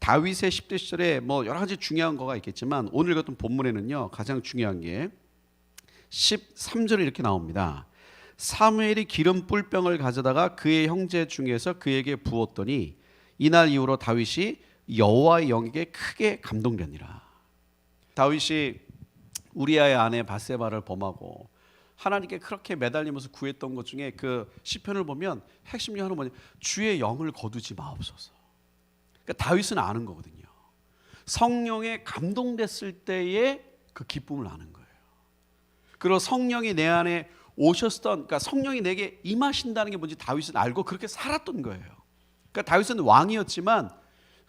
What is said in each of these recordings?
다윗의 10대 시절에 뭐 여러 가지 중요한 거가 있겠지만 오늘 읽었던 본문에는요 가장 중요한 게 13절에 이렇게 나옵니다. 사무엘이 기름 뿔병을 가져다가 그의 형제 중에서 그에게 부었더니 이날 이후로 다윗이 여호와의 영에게 크게 감동되니라. 다윗이 우리아의 아내 바세바를 범하고 하나님께 그렇게 매달리면서 구했던 것 중에 그 시편을 보면 핵심 중에 하나는 뭐냐, 주의 영을 거두지 마옵소서. 그러니까 다윗은 아는 거거든요. 성령에 감동됐을 때의 그 기쁨을 아는 거예요. 그리고 성령이 내 안에 오셨던, 그러니까 성령이 내게 임하신다는 게 뭔지 다윗은 알고 그렇게 살았던 거예요. 그러니까 다윗은 왕이었지만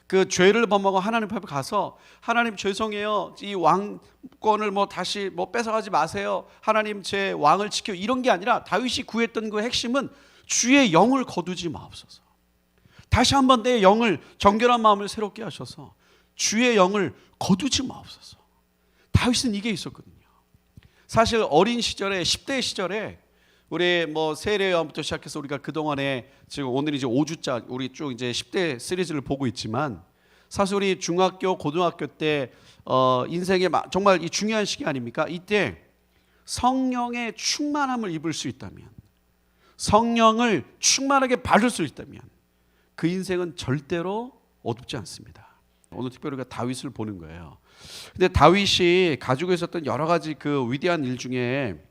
그 죄를 범하고 하나님 앞에 가서 하나님 죄송해요, 이 왕권을 뭐 다시 뭐 뺏어가지 마세요, 하나님 제 왕을 지켜, 이런 게 아니라 다윗이 구했던 그 핵심은 주의 영을 거두지 마옵소서. 다시 한번 내 영을, 정결한 마음을 새롭게 하셔서 주의 영을 거두지 마옵소서. 다윗은 이게 있었거든요. 사실 어린 시절에 10대 시절에 우리 뭐 세례요한부터 시작해서 우리가 그동안에 지금 오늘 이제 5주짜 우리 쭉 이제 10대 시리즈를 보고 있지만 사실 우리 중학교 고등학교 때 인생의 정말 이 중요한 시기 아닙니까? 이때 성령의 충만함을 입을 수 있다면, 성령을 충만하게 받을 수 있다면 그 인생은 절대로 어둡지 않습니다. 오늘 특별히 우리가 다윗을 보는 거예요. 근데 다윗이 가지고 있었던 여러 가지 그 위대한 일 중에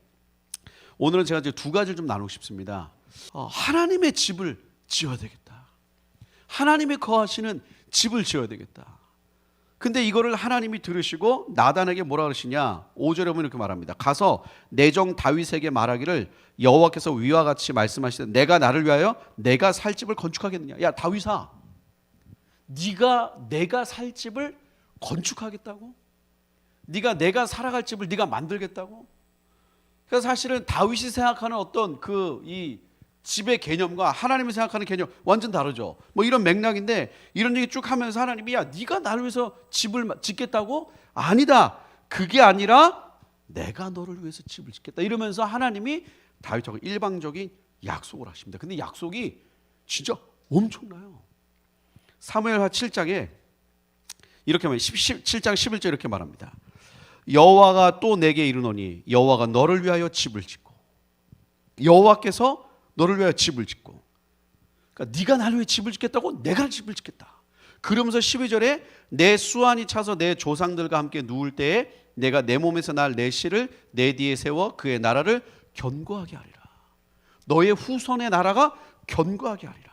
오늘은 제가 이제 두 가지를 좀 나누고 싶습니다. 하나님의 집을 지어야 되겠다. 하나님이 거하시는 집을 지어야 되겠다. 근데 이거를 하나님이 들으시고 나단에게 뭐라 그러시냐? 5절에 보면 이렇게 말합니다. 가서 내 종 다윗에게 말하기를 여호와께서 위와 같이 말씀하시되 내가 나를 위하여 내가 살 집을 건축하겠느냐. 야 다윗아, 네가 내가 살 집을 건축하겠다고? 네가 내가 살아갈 집을 네가 만들겠다고? 그래서 사실은 다윗이 생각하는 어떤 그 이 집의 개념과 하나님이 생각하는 개념 완전 다르죠. 뭐 이런 맥락인데 이런 얘기 쭉 하면서 하나님이 야 네가 나를 위해서 집을 짓겠다고? 아니다. 그게 아니라 내가 너를 위해서 집을 짓겠다. 이러면서 하나님이 다윗하고 일방적인 약속을 하십니다. 근데 약속이 진짜 엄청나요. 사무엘하 7장에 이렇게 말합니다. 7장 11절 이렇게 말합니다. 여호와가 또 내게 이르노니 여호와가 너를 위하여 집을 짓고, 여호와께서 너를 위하여 집을 짓고, 그러니까 네가 나를 위해 집을 짓겠다고? 내가 집을 짓겠다. 그러면서 12절에 내 수완이 차서 내 조상들과 함께 누울 때에 내가 내 몸에서 날 내 씨를 내 뒤에 세워 그의 나라를 견고하게 하리라. 너의 후손의 나라가 견고하게 하리라.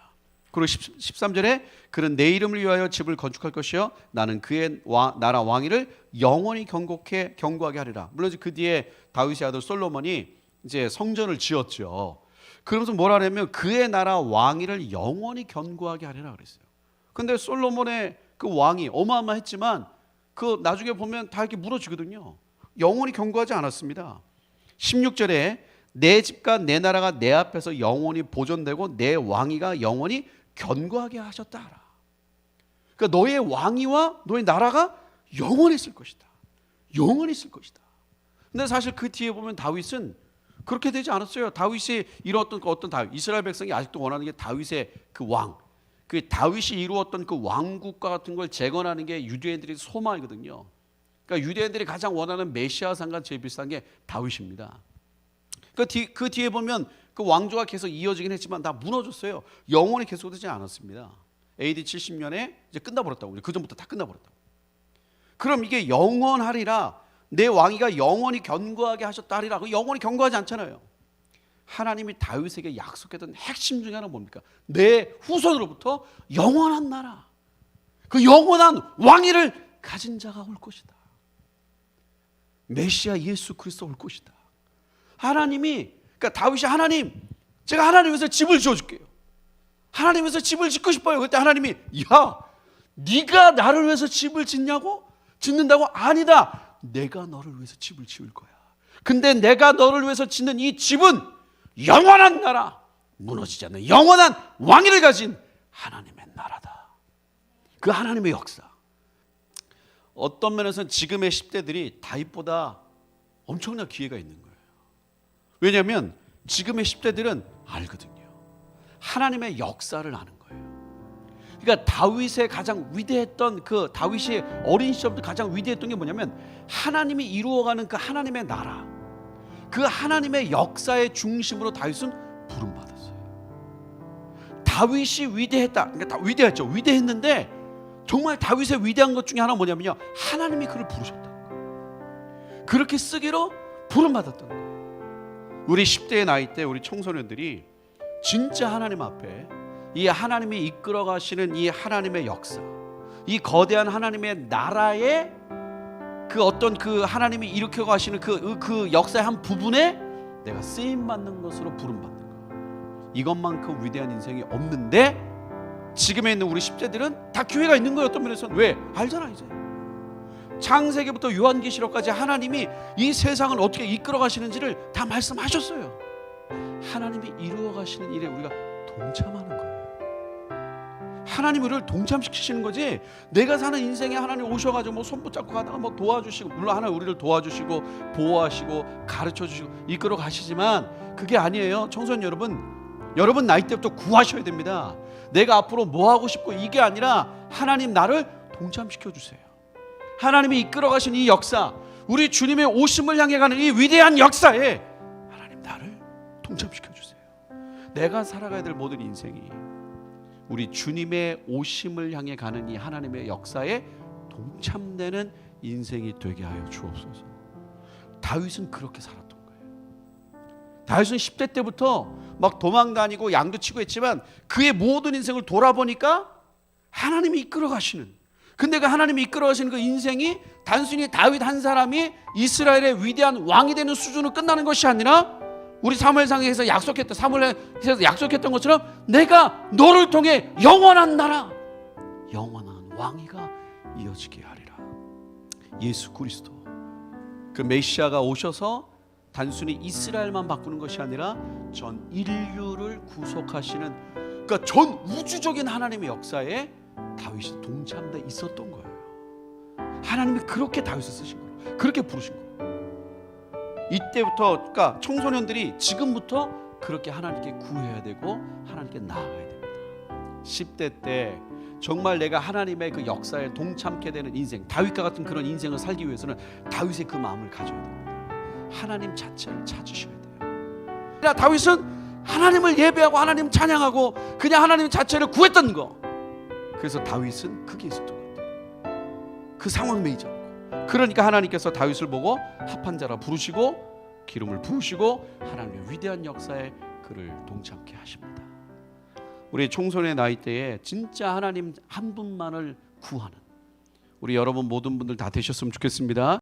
그리고 13절에 그는 내 이름을 위하여 집을 건축할 것이요 나는 그의 나라 왕위를 영원히 견고하게 하리라. 물론 그 뒤에 다윗의 아들 솔로몬이 이제 성전을 지었죠. 그러면서 뭐라 하냐면 그의 나라 왕위를 영원히 견고하게 하리라 그랬어요. 근데 솔로몬의 그 왕이 어마어마했지만 그 나중에 보면 다 이렇게 무너지거든요. 영원히 견고하지 않았습니다. 16절에 내 집과 내 나라가 내 앞에서 영원히 보존되고 내 왕위가 영원히 견고하게 하셨다 하라. 그러니까 너의 왕위와 너의 나라가 영원히 있을 것이다. 영원히 있을 것이다. 근데 사실 그 뒤에 보면 다윗은 그렇게 되지 않았어요. 다윗이 이루었던 그 어떤 다윗, 이스라엘 백성이 아직도 원하는 게 다윗의 그 왕, 그 다윗이 이루었던 그 왕국과 같은 걸 재건하는 게 유대인들의 소망이거든요. 그러니까 유대인들이 가장 원하는 메시아상과 제일 비슷한 게 다윗입니다. 그 뒤에 보면 그 왕조가 계속 이어지긴 했지만 다 무너졌어요. 영원히 계속되지 않았습니다. AD 70년에 이제 끝나버렸다고. 그 전부터 다 끝나버렸다고. 그럼 이게 영원하리라, 내 왕위가 영원히 견고하게 하셨다 하리라. 그 영원히 견고하지 않잖아요. 하나님이 다윗에게 약속했던 핵심 중에 하나는 뭡니까? 내 후손으로부터 영원한 나라, 그 영원한 왕위를 가진 자가 올 것이다. 메시아 예수 그리스도 올 것이다. 하나님이, 그러니까 다윗이 하나님, 제가 하나님 위해서 집을 지어줄게요. 하나님 위해서 집을 짓고 싶어요. 그때 하나님이 야, 네가 나를 위해서 집을 짓는다고? 아니다. 내가 너를 위해서 집을 지을 거야. 근데 내가 너를 위해서 짓는 이 집은 영원한 나라, 무너지지 않는 영원한 왕위를 가진 하나님의 나라다. 그 하나님의 역사. 어떤 면에서는 지금의 10대들이 다윗보다 엄청난 기회가 있는 거예요. 왜냐하면 지금의 10대들은 알거든요. 하나님의 역사를 아는 거예요. 그러니까 다윗의 가장 위대했던 그 다윗이 어린 시절부터 가장 위대했던 게 뭐냐면 하나님이 이루어가는 그 하나님의 나라, 그 하나님의 역사의 중심으로 다윗은 부름받았어요. 다윗이 위대했다. 그러니까 위대했죠. 위대했는데 정말 다윗의 위대한 것 중에 하나 뭐냐면요, 하나님이 그를 부르셨다. 그렇게 쓰기로 부름받았던 거예요. 우리 10대의 나이 때 우리 청소년들이 진짜 하나님 앞에 이 하나님이 이끌어 가시는 이 하나님의 역사, 이 거대한 하나님의 나라의 그 어떤 그 하나님이 일으켜 가시는 그 역사의 한 부분에 내가 쓰임 받는 것으로 부름받는 거, 이것만큼 위대한 인생이 없는데 지금에 있는 우리 10대들은 다 기회가 있는 거예요. 어떤 면에서는. 왜? 알잖아. 이제 창세기부터 요한계시록까지 하나님이 이 세상을 어떻게 이끌어 가시는지를 다 말씀하셨어요. 하나님이 이루어 가시는 일에 우리가 동참하는 거예요. 하나님 우리를 동참시키시는 거지, 내가 사는 인생에 하나님 오셔가지고 뭐 손 붙잡고 가다가 뭐 도와주시고, 물론 하나님 우리를 도와주시고 보호하시고 가르쳐주시고 이끌어 가시지만 그게 아니에요. 청소년 여러분 나이 때부터 구하셔야 됩니다. 내가 앞으로 뭐 하고 싶고 이게 아니라 하나님 나를 동참시켜 주세요. 하나님이 이끌어 가신 이 역사, 우리 주님의 오심을 향해 가는 이 위대한 역사에 하나님 나를 동참시켜 주세요. 내가 살아가야 될 모든 인생이 우리 주님의 오심을 향해 가는 이 하나님의 역사에 동참되는 인생이 되게 하여 주옵소서. 다윗은 그렇게 살았던 거예요. 다윗은 10대 때부터 막 도망 다니고 양도 치고 했지만 그의 모든 인생을 돌아보니까 하나님이 이끌어 가시는, 근데 그 하나님이 이끌어 가시는 그 인생이 단순히 다윗 한 사람이 이스라엘의 위대한 왕이 되는 수준으로 끝나는 것이 아니라 우리 사무엘상에서 사무엘에서 약속했던 것처럼 내가 너를 통해 영원한 나라, 영원한 왕위가 이어지게 하리라. 예수 그리스도, 그 메시아가 오셔서 단순히 이스라엘만 바꾸는 것이 아니라 전 인류를 구속하시는, 그러니까 전 우주적인 하나님의 역사에 다윗이 동참돼 있었던 거예요. 하나님이 그렇게 다윗을 쓰신 거예요. 그렇게 부르신 거예요. 이때부터, 그러니까 청소년들이 지금부터 그렇게 하나님께 구해야 되고 하나님께 나아가야 됩니다. 10대 때 정말 내가 하나님의 그 역사에 동참케 되는 인생, 다윗과 같은 그런 인생을 살기 위해서는 다윗의 그 마음을 가져야 됩니다. 하나님 자체를 찾으셔야 돼요. 다윗은 하나님을 예배하고 하나님 찬양하고 그냥 하나님 자체를 구했던 거. 그래서 다윗은 그게 있었던 것 같아요. 그 상황 매이지 않고. 그러니까 하나님께서 다윗을 보고 합한 자라 부르시고 기름을 부으시고 하나님의 위대한 역사에 그를 동참케 하십니다. 우리 청소년의 나이 때에 진짜 하나님 한 분만을 구하는 우리 여러분 모든 분들 다 되셨으면 좋겠습니다.